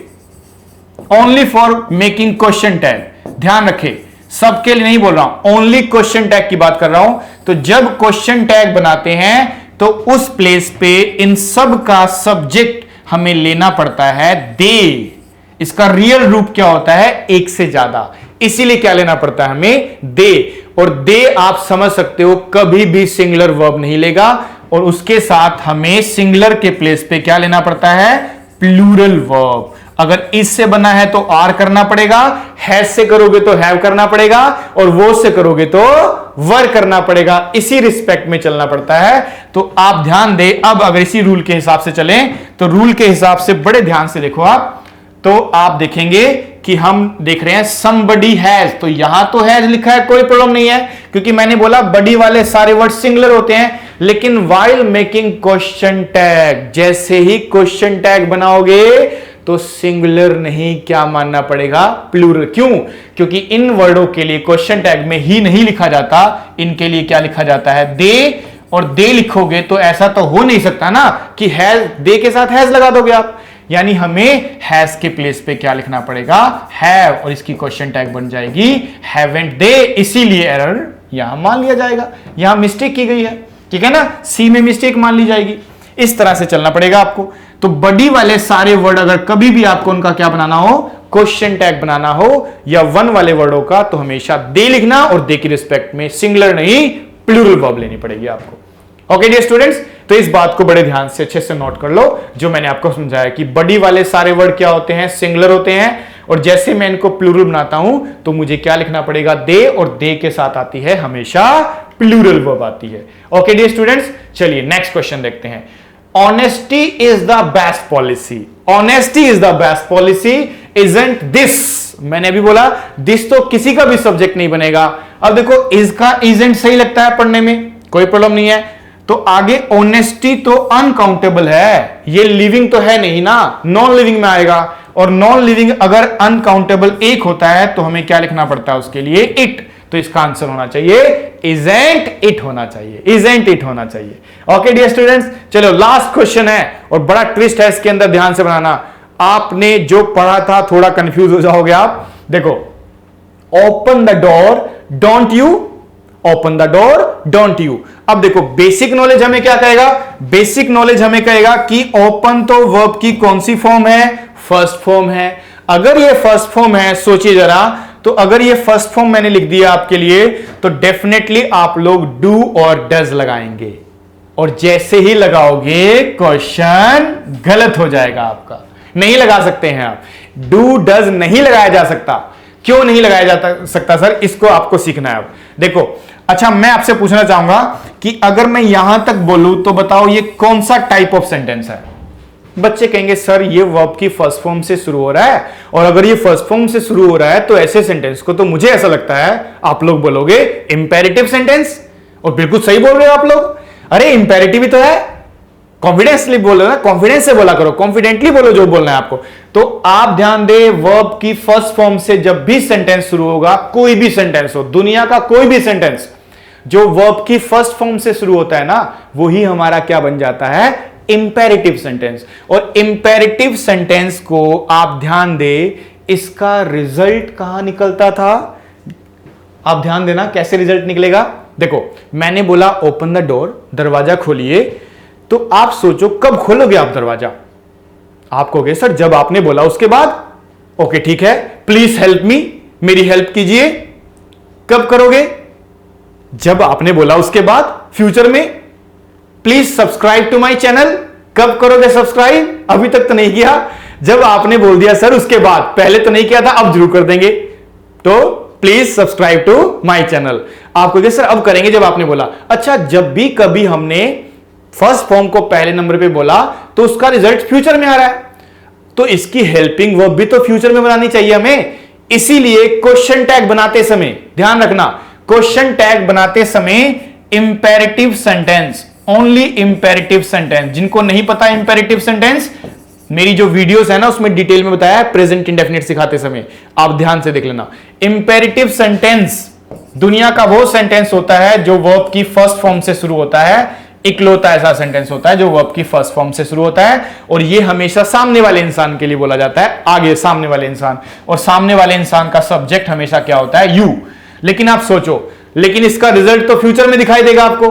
only for making question tag, ध्यान रखें सबके लिए नहीं बोल रहा हूं, ओनली क्वेश्चन टैग की बात कर रहा हूं। तो जब क्वेश्चन टैग बनाते हैं तो उस प्लेस पे इन सब का सब्जेक्ट हमें लेना पड़ता है दे। इसका रियल रूप क्या होता है, एक से ज्यादा, इसीलिए क्या लेना पड़ता है हमें, दे। और दे आप समझ सकते हो कभी भी सिंगुलर वर्ब नहीं लेगा, और उसके साथ हमें सिंगुलर के प्लेस पे क्या लेना पड़ता है, प्लूरल वर्ब। अगर इससे बना है तो आर करना पड़ेगा, हैज से करोगे तो हैव करना पड़ेगा, और वो से करोगे तो वर करना पड़ेगा। इसी रिस्पेक्ट में चलना पड़ता है। तो आप ध्यान दे, अब अगर इसी रूल के हिसाब से चलें तो रूल के हिसाब से बड़े ध्यान से देखो आप, तो आप देखेंगे कि हम देख रहे हैं somebody has, तो यहां तो हैज लिखा है, कोई प्रॉब्लम नहीं है, क्योंकि मैंने बोला बडी वाले सारे वर्ड सिंगुलर होते हैं। लेकिन while मेकिंग क्वेश्चन टैग, जैसे ही क्वेश्चन टैग बनाओगे तो सिंगुलर नहीं क्या मानना पड़ेगा, प्लूरल। क्यों? क्योंकि इन वर्डों के लिए क्वेश्चन टैग में ही नहीं लिखा जाता, इनके लिए क्या लिखा जाता है, दे। और दे लिखोगे तो ऐसा तो हो नहीं सकता ना कि हैज, दे के साथ हैज लगा दोगे आप। यानी हमें हैज के प्लेस पे क्या लिखना पड़ेगा, हैव, और इसकी क्वेश्चन टैग बन जाएगी हैवंट दे, इसीलिए एरर यहां मान लिया जाएगा, यहां मिस्टेक की गई है, ठीक है ना, सी में मिस्टेक मान ली जाएगी। इस तरह से चलना पड़ेगा आपको। तो बड़ी वाले सारे वर्ड अगर कभी भी आपको उनका क्या बनाना हो, क्वेश्चन टैग बनाना हो, या वन वाले वर्डों का, तो हमेशा दे लिखना, और दे की रिस्पेक्ट में सिंगुलर नहीं प्लूरल वर्ब लेनी पड़ेगी आपको। ओके डियर स्टूडेंट्स, तो इस बात को बड़े ध्यान से अच्छे से नोट कर लो, जो मैंने आपको समझाया कि बड़ी वाले सारे वर्ड क्या होते हैं, सिंगुलर होते हैं, और जैसे मैं इनको प्लूरल बनाता हूं तो मुझे क्या लिखना पड़ेगा, दे, और दे के साथ आती है हमेशा प्लूरल वर्ब आती है। ओके डियर स्टूडेंट्स, चलिए नेक्स्ट क्वेश्चन देखते हैं। Honesty is the best policy, honesty is the best policy, isn't this, मैंने अभी बोला दिस तो किसी का भी सब्जेक्ट नहीं बनेगा। अब देखो इसका इजंट सही लगता है पढ़ने में, कोई प्रॉब्लम नहीं है, तो आगे ऑनेस्टी तो अनकाउंटेबल है, ये लिविंग तो है नहीं ना, नॉन लिविंग में आएगा, और नॉन लिविंग अगर अनकाउंटेबल एक होता है तो हमें क्या लिखना पड़ता है उसके लिए, इट, तो इसका आंसर होना चाहिए इजंट इट होना चाहिए, इजंट इट होना चाहिए। ओके डियर स्टूडेंट्स, चलो लास्ट क्वेश्चन है, और बड़ा ट्विस्ट है इसके अंदर, ध्यान से बनाना। आपने जो पढ़ा था थोड़ा कंफ्यूज हो जाओगे आप। देखो, open the door don't you, open the door don't you. अब देखो बेसिक नॉलेज हमें क्या कहेगा, बेसिक नॉलेज हमें कहेगा कि ओपन तो वर्ब की कौन सी फॉर्म है, फर्स्ट फॉर्म है। अगर ये फर्स्ट फॉर्म है, सोचिए जरा, तो अगर ये फर्स्ट फॉर्म मैंने लिख दिया आपके लिए, तो डेफिनेटली आप लोग डू और डज लगाएंगे, और जैसे ही लगाओगे क्वेश्चन गलत हो जाएगा आपका, नहीं लगा सकते हैं आप, डू डज नहीं लगाया जा सकता। क्यों नहीं लगाया जा सकता सर, इसको आपको सीखना है। अब देखो, अच्छा मैं आपसे पूछना चाहूंगा कि अगर मैं यहां तक बोलूं तो बताओ ये कौन सा टाइप ऑफ सेंटेंस है। बच्चे कहेंगे सर ये वर्ब की फर्स्ट फॉर्म से शुरू हो रहा है, और अगर ये फर्स्ट फॉर्म से शुरू हो रहा है तो ऐसे सेंटेंस को तो मुझे ऐसा लगता है आप लोग बोलोगे इंपेरेटिव सेंटेंस, और बिल्कुल सही बोल रहे हो आप लोग। अरे इंपेरेटिव ही तो है, कॉन्फिडेंसली बोलो ना, कॉन्फिडेंस से बोला करो, कॉन्फिडेंटली बोलो जो बोलना है आपको। तो आप ध्यान दे, वर्ब की फर्स्ट फॉर्म से जब भी सेंटेंस शुरू होगा, कोई भी सेंटेंस हो, दुनिया का कोई भी सेंटेंस जो वर्ब की फर्स्ट फॉर्म से शुरू होता है ना, वही हमारा क्या बन जाता है, इंपेरेटिव सेंटेंस। और इंपेरेटिव सेंटेंस को आप ध्यान दे, इसका रिजल्ट कहां निकलता था, आप ध्यान देना कैसे रिजल्ट निकलेगा। देखो मैंने बोला ओपन द डोर, दरवाजा खोलिए, तो आप सोचो कब खोलोगे आप दरवाजा, आप कहोगे सर जब आपने बोला उसके बाद। ओके ठीक है, प्लीज हेल्प मी, मेरी हेल्प कीजिए, कब करोगे, जब आपने बोला उसके बाद, फ्यूचर में। Please subscribe to my channel, कब करोगे सब्सक्राइब, अभी तक तो नहीं किया, जब आपने बोल दिया सर उसके बाद, पहले तो नहीं किया था अब जरूर कर देंगे, तो please subscribe to my channel. आप कहोगे सर अब करेंगे जब आपने बोला। अच्छा, जब भी कभी हमने फर्स्ट फॉर्म को पहले नंबर पे बोला तो उसका रिजल्ट फ्यूचर में आ रहा है, तो इसकी हेल्पिंग वर्ब भी तो फ्यूचर में बनानी चाहिए हमें। इसीलिए क्वेश्चन टैग बनाते समय ध्यान रखना, क्वेश्चन टैग बनाते समय imperative sentence, only imperative sentence. जिनको नहीं पता इंपेरेटिव सेंटेंस, मेरी जो वीडियोस है ना उसमें डिटेल में बताया है, प्रेजेंट इंडेफिनिट सिखाते समय, आप ध्यान से देख लेना। इंपेरेटिव सेंटेंस दुनिया का वो सेंटेंस होता है जो वर्ब की फर्स्ट फॉर्म से शुरू होता है, इकलौता ऐसा सेंटेंस होता है जो वर्ब की फर्स्ट फॉर्म से शुरू होता है, और ये हमेशा सामने वाले इंसान के लिए बोला जाता है, आगे सामने वाले इंसान, और सामने वाले इंसान का सब्जेक्ट हमेशा क्या होता है, यू। लेकिन आप सोचो, लेकिन इसका रिजल्ट तो फ्यूचर में दिखाई देगा आपको,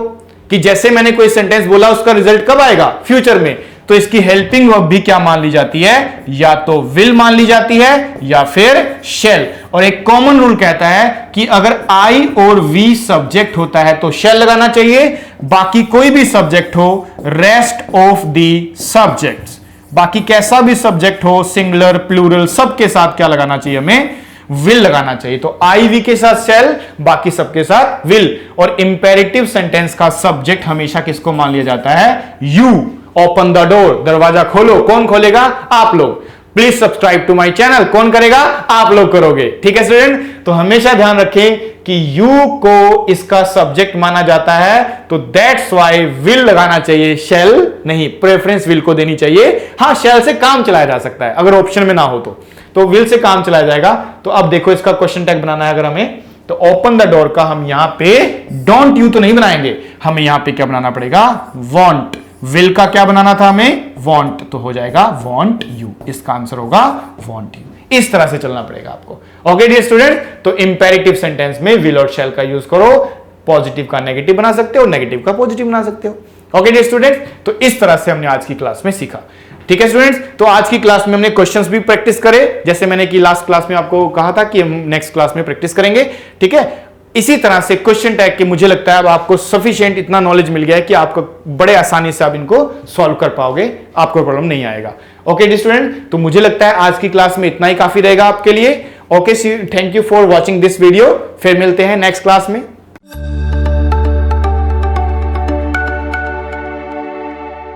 कि जैसे मैंने कोई सेंटेंस बोला उसका रिजल्ट कब आएगा, फ्यूचर में। तो इसकी हेल्पिंग वर्ब भी क्या मान ली जाती है, या तो विल मान ली जाती है या फिर शैल। और एक कॉमन रूल कहता है कि अगर आई और वी सब्जेक्ट होता है तो शैल लगाना चाहिए, बाकी कोई भी सब्जेक्ट हो, रेस्ट ऑफ दी सब्जेक्ट्स, बाकी कैसा भी सब्जेक्ट हो, सिंगुलर प्लूरल, सबके साथ क्या लगाना चाहिए, हमें विल लगाना चाहिए। तो आई वी के साथ शैल, बाकी सबके साथ विल। और इंपेरेटिव सेंटेंस का सब्जेक्ट हमेशा किसको मान लिया जाता है, यू। ओपन द डोर, दरवाजा खोलो, कौन खोलेगा, आप लोग। Please subscribe to my channel, कौन करेगा, आप लोग करोगे। ठीक है स्टूडेंट, तो हमेशा ध्यान रखें कि यू को इसका सब्जेक्ट माना जाता है, तो दैट्स वाई विल लगाना चाहिए, शैल नहीं। प्रेफरेंस विल को देनी चाहिए। हाँ, शैल से काम चलाया जा सकता है अगर ऑप्शन में ना हो तो विल से काम चलाया जाएगा। तो अब देखो इसका क्वेश्चन टैग बनाना है अगर हमें, तो ओपन द डोर का हम यहां पे डोंट यू तो नहीं बनाएंगे, हमें यहां पे क्या बनाना पड़ेगा, वांट। विल का क्या बनाना था हमें, want तो हो जाएगा want you, इसका आंसर होगा want you। इस तरह से चलना पड़ेगा आपको। ओके डियर स्टूडेंट, तो इंपेरेटिव सेंटेंस में विल और शैल का यूज करो, पॉजिटिव का नेगेटिव बना सकते हो, नेगेटिव का पॉजिटिव बना सकते हो। ओके डियर स्टूडेंट, तो इस तरह से हमने आज की क्लास में सीखा। ठीक है स्टूडेंट्स, तो आज की क्लास में हमने क्वेश्चंस भी प्रैक्टिस करे, जैसे मैंने की लास्ट क्लास में आपको कहा था कि हम नेक्स्ट क्लास में प्रैक्टिस करेंगे। ठीक है, इसी तरह से क्वेश्चन टैग के मुझे लगता है अब आपको सफिशिएंट इतना नॉलेज मिल गया है कि आपको बड़े आसानी से आप इनको सॉल्व कर पाओगे, आपको प्रॉब्लम नहीं आएगा। ओके डी स्टूडेंट, तो मुझे लगता है आज की क्लास में इतना ही काफी रहेगा आपके लिए। Okay, thank you for watching this video. फिर मिलते हैं नेक्स्ट क्लास में।